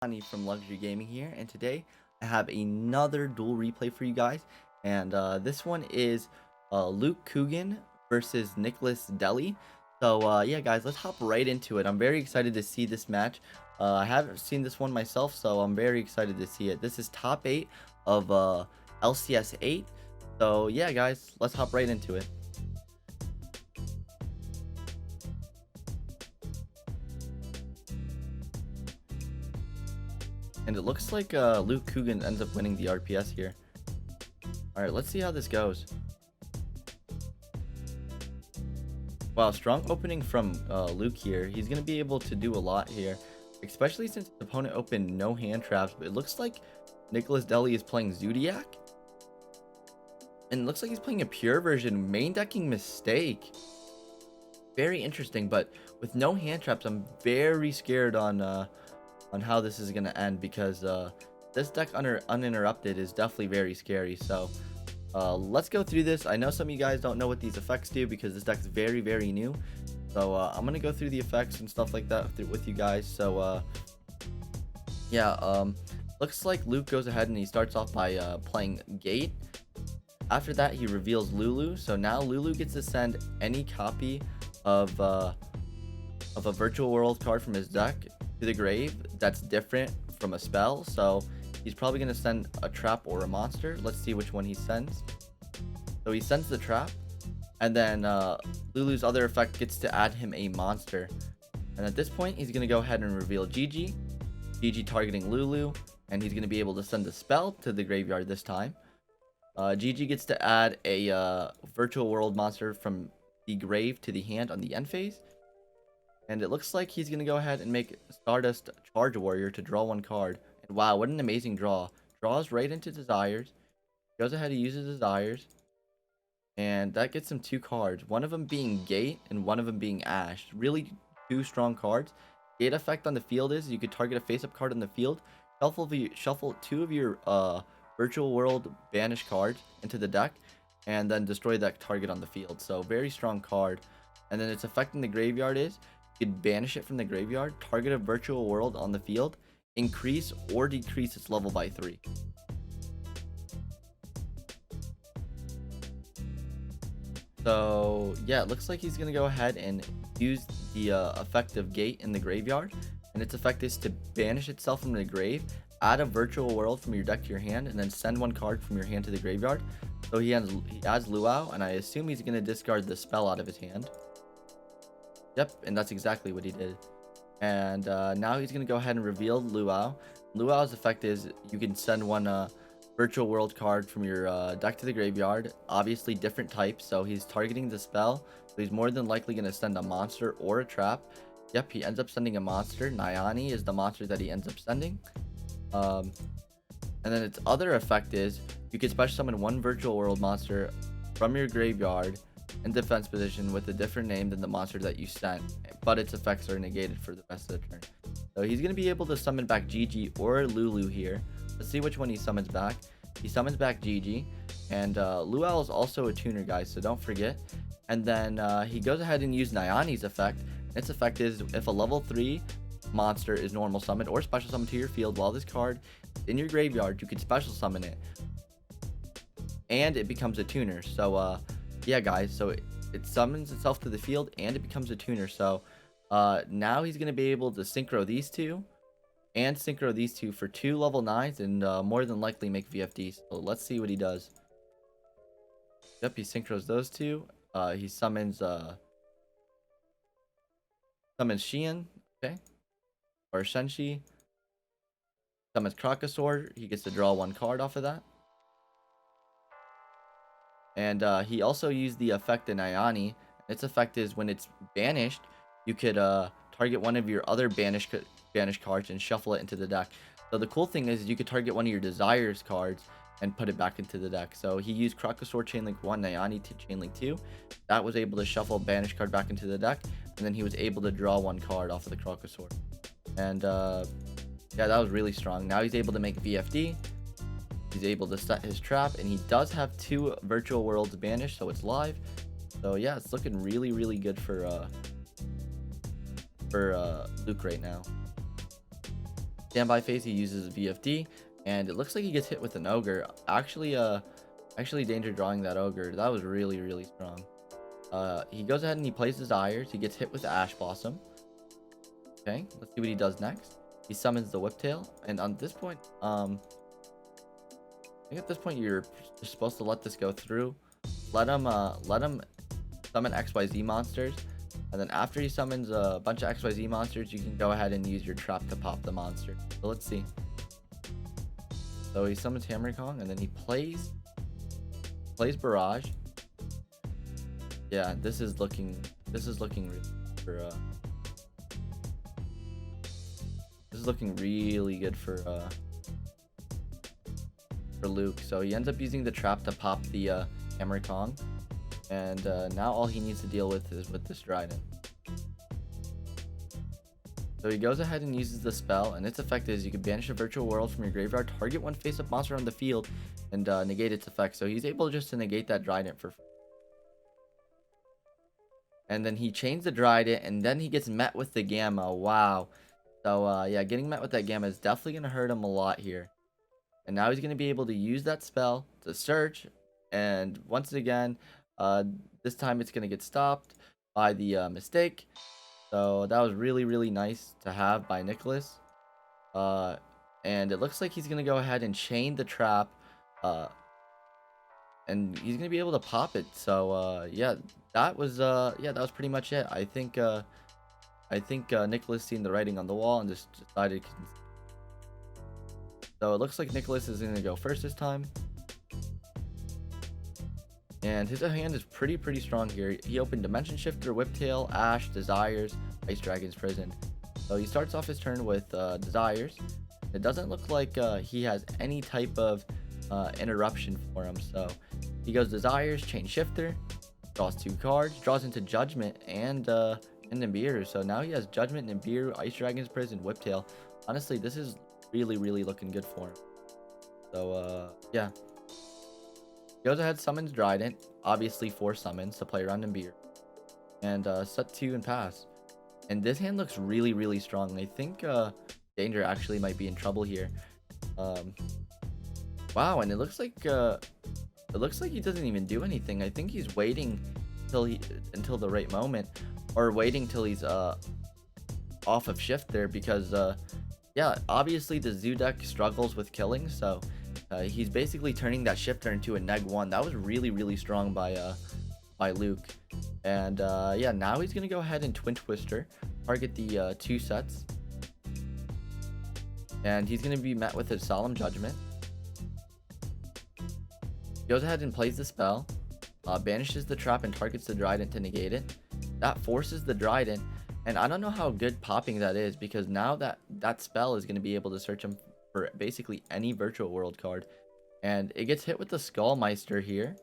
Ani from Luxury Gaming here, and today I have another duel replay for you guys. And this one is Luke Coogan versus Nicolas Delhey. So yeah, guys, let's hop right into it. I'm very excited to see this match. I haven't seen this one myself, so I'm very excited to see it. This is top 8 of LCS 8. So yeah, guys, let's hop right into it. And it looks like Luke Coogan ends up winning the RPS here. Alright, let's see how this goes. Wow, strong opening from Luke here. He's going to be able to do a lot here. Especially since his opponent opened no hand traps. But it looks like Nicolas Delhey is playing Zoodiac. And it looks like he's playing a pure version. Main decking Mistake. Very interesting, but with no hand traps, I'm very scared on how this is going to end, because this deck uninterrupted is definitely very scary. So let's go through this. I know some of you guys don't know what these effects do because this deck's very new. So I'm going to go through the effects and stuff like that with you guys. So yeah, looks like Luke goes ahead and he starts off by playing Gate. After that, he reveals Lulu. So now Lulu gets to send any copy of a virtual world card from his deck to the grave that's different from a spell. So he's probably going to send a trap or a monster. Let's see which one he sends. So he sends the trap, and then Lulu's other effect gets to add him a monster. And at this point, he's going to go ahead and reveal Gigi targeting Lulu, and he's going to be able to send a spell to the graveyard this time. Gigi gets to add a virtual world monster from the grave to the hand on the end phase. And it looks like he's going to go ahead and make Stardust Charge Warrior to draw one card. And wow, what an amazing draw. Draws right into Desires. Goes ahead and uses Desires. And that gets him two cards. One of them being Gate and one of them being Ash. Really two strong cards. Gate effect on the field is you could target a face-up card on the field. Shuffle two of your virtual world banish cards into the deck. And then destroy that target on the field. So very strong card. And then its effect in the graveyard is you could banish it from the graveyard, target a virtual world on the field, increase or decrease its level by 3. So yeah, it looks like he's gonna go ahead and use the effective Gate in the graveyard, and its effect is to banish itself from the grave, add a virtual world from your deck to your hand, and then send one card from your hand to the graveyard. So he adds Luau, and I assume he's gonna discard the spell out of his hand. Yep, and that's exactly what he did. And now he's going to go ahead and reveal Luau. Luau's effect is you can send one virtual world card from your deck to the graveyard. Obviously different types, so he's targeting the spell. So he's more than likely going to send a monster or a trap. Yep, he ends up sending a monster. Nyani is the monster that he ends up sending. And then its other effect is you can special summon one virtual world monster from your graveyard in defense position with a different name than the monster that you sent, but its effects are negated for the rest of the turn. So he's going to be able to summon back Gigi or Lulu here. Let's see which one he summons back. He summons back Gigi, and Luau is also a tuner, guys, so don't forget. And then he goes ahead and uses Nyani's effect. Its effect is if a level 3 monster is normal summoned or special summoned to your field while this card is in your graveyard, you can special summon it, and it becomes a tuner. So yeah, guys, so it summons itself to the field and it becomes a tuner. So now he's going to be able to synchro these two and synchro these two for 2 level 9s and more than likely make VFDs. So let's see what he does. Yep, he synchros those two. He summons Xian, okay, or Shenshi. Summons Crocosaur. He gets to draw one card off of that. And he also used the effect in Nyani. Its effect is when it's banished, you could target one of your other banished cards and shuffle it into the deck. So the cool thing is you could target one of your Desires cards and put it back into the deck. So he used Crocosaur Chainlink 1, Nyani to Chainlink 2. That was able to shuffle a banished card back into the deck. And then he was able to draw one card off of the Crocosaur. And yeah, that was really strong. Now he's able to make VFD. He's able to set his trap, and he does have 2 virtual worlds banished, so it's live. So yeah, it's looking really good for Luke right now. Standby phase, he uses VFD, and it looks like he gets hit with an ogre. Actually danger drawing that ogre. That was really, really strong. He goes ahead and he plays Desires. He gets hit with the Ash Blossom. Okay, let's see what he does next. He summons the Whiptail, and on this point, I think at this point you're supposed to let this go through. Let him summon XYZ monsters, and then after he summons a bunch of XYZ monsters, you can go ahead and use your trap to pop the monster. So let's see. So he summons Hammer Kong, and then he plays Barrage. Yeah, this is looking for this is looking really good for Luke. So he ends up using the trap to pop the Hammer Kong, and now all he needs to deal with is with this Trident. So he goes ahead and uses the spell, and its effect is you can banish a virtual world from your graveyard, target one face-up monster on the field, and negate its effect. So he's able just to negate that Trident for free. And then he chains the Trident, and then he gets met with the Gamma. Wow. So yeah, getting met with that Gamma is definitely going to hurt him a lot here. And now he's going to be able to use that spell to search, and once again, this time it's going to get stopped by the mistake. So that was really, really nice to have by Nicolas. And it looks like he's going to go ahead and chain the trap, and he's going to be able to pop it. So yeah, that was pretty much it. I think Nicolas seen the writing on the wall and just decided. So it looks like Nicolas is going to go first this time. And his hand is pretty strong here. He opened Dimension Shifter, Whiptail, Ash, Desires, Ice Dragon's Prison. So he starts off his turn with Desires. It doesn't look like he has any type of interruption for him. So he goes Desires, Chain Shifter, draws 2 cards, draws into Judgment and Nibiru. So now he has Judgment, Nibiru, Ice Dragon's Prison, Whiptail. Honestly, this is really looking good for him. So yeah. Goes ahead, summons Trident, obviously 4 summons to play around Nibiru, and set 2 and pass. And this hand looks really strong. I think Danger actually might be in trouble here. Wow, and it looks like he doesn't even do anything. I think he's waiting until the right moment, or waiting till he's off of Shifter, because yeah, obviously the Zoodiac struggles with killing, so he's basically turning that Shifter into a neg-1. That was really strong by Luke. And yeah, now he's gonna go ahead and Twin Twister, target the 2 sets, and he's gonna be met with his Solemn Judgment. Goes ahead and plays the spell, banishes the trap and targets the Trident to negate it. That forces the Trident, and I don't know how good popping that is, because now that spell is going to be able to search him for basically any virtual world card, and it gets hit with the Skullmeister here.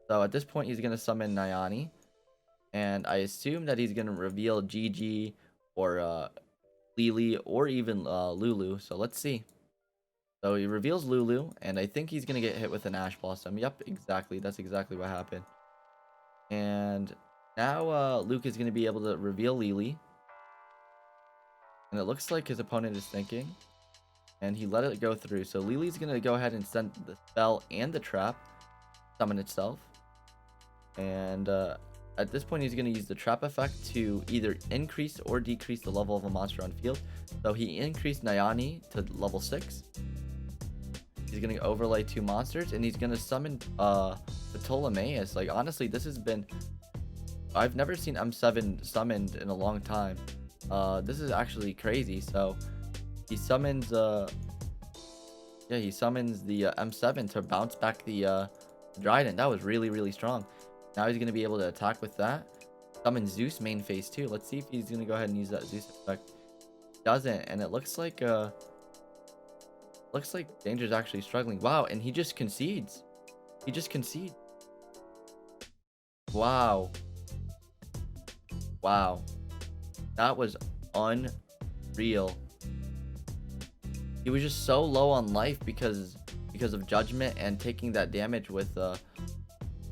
So at this point he's going to summon Nyani, and I assume that he's going to reveal Gigi or Lily or even Lulu. So let's see. So he reveals Lulu, and I think he's going to get hit with an Ash Blossom. Yep, exactly. That's exactly what happened. And now Luke is going to be able to reveal Lily. And it looks like his opponent is thinking, and he let it go through. So Lily's going to go ahead and send the spell and the trap, summon itself. And at this point, he's going to use the trap effect to either increase or decrease the level of a monster on field. So he increased Nyani to level 6. He's going to overlay 2 monsters, and he's going to summon Ptolemaeus. Like, honestly, this has been... I've never seen M7 summoned in a long time. This is actually crazy. So he summons he summons the M7 to bounce back the Trident. That was really strong. Now he's going to be able to attack with that. Summon Zeus main phase too. Let's see if he's going to go ahead and use that Zeus effect. Doesn't, and it looks like Danger's actually struggling. Wow, and he just concedes. He just concedes. Wow. Wow. That was unreal. He was just so low on life because of Judgment and taking that damage with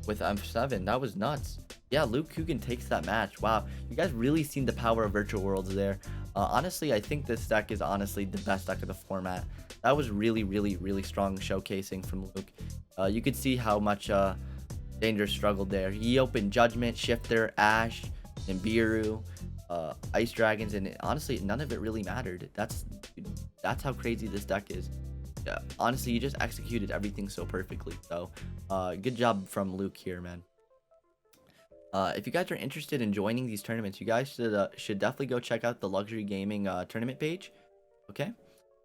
M7. That was nuts. Yeah, Luke Coogan takes that match. Wow, you guys really seen the power of virtual worlds there. Honestly, I think this deck is honestly the best deck of the format. That was really, really, really strong showcasing from Luke. You could see how much Danger struggled there. He opened Judgment, Shifter, Ash, Nibiru, Ice Dragons, and honestly, none of it really mattered. That's how crazy this deck is. Honestly, you just executed everything so perfectly. So, good job from Luke here, man. If you guys are interested in joining these tournaments, you guys should definitely go check out the Luxury Gaming tournament page. Okay.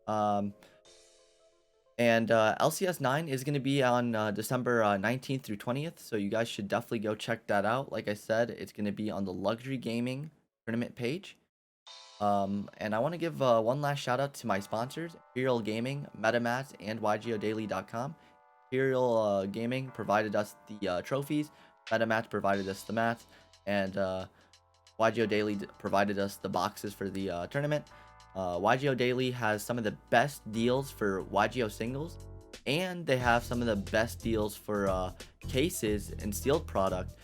And LCS 9 is going to be on December 19th through 20th. So you guys should definitely go check that out. Like I said, it's going to be on the Luxury Gaming tournament page. And I want to give one last shout out to my sponsors, Imperial Gaming, MetaMats, and YGODaily.com. Imperial Gaming provided us the trophies, MetaMats provided us the mats, and YGO Daily provided us the boxes for the tournament. YGO Daily has some of the best deals for YGO singles, and they have some of the best deals for cases and sealed product.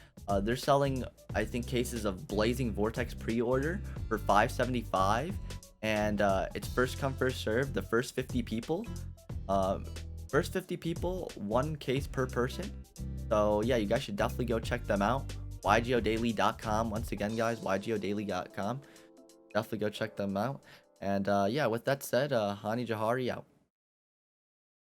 They're selling, I think, cases of Blazing Vortex pre-order for $5.75, and it's first come, first serve. The first 50 people, one case per person. So yeah, you guys should definitely go check them out. YGODaily.com. Once again, guys, YGODaily.com. Definitely go check them out. And yeah, with that said, Hani Jahari out.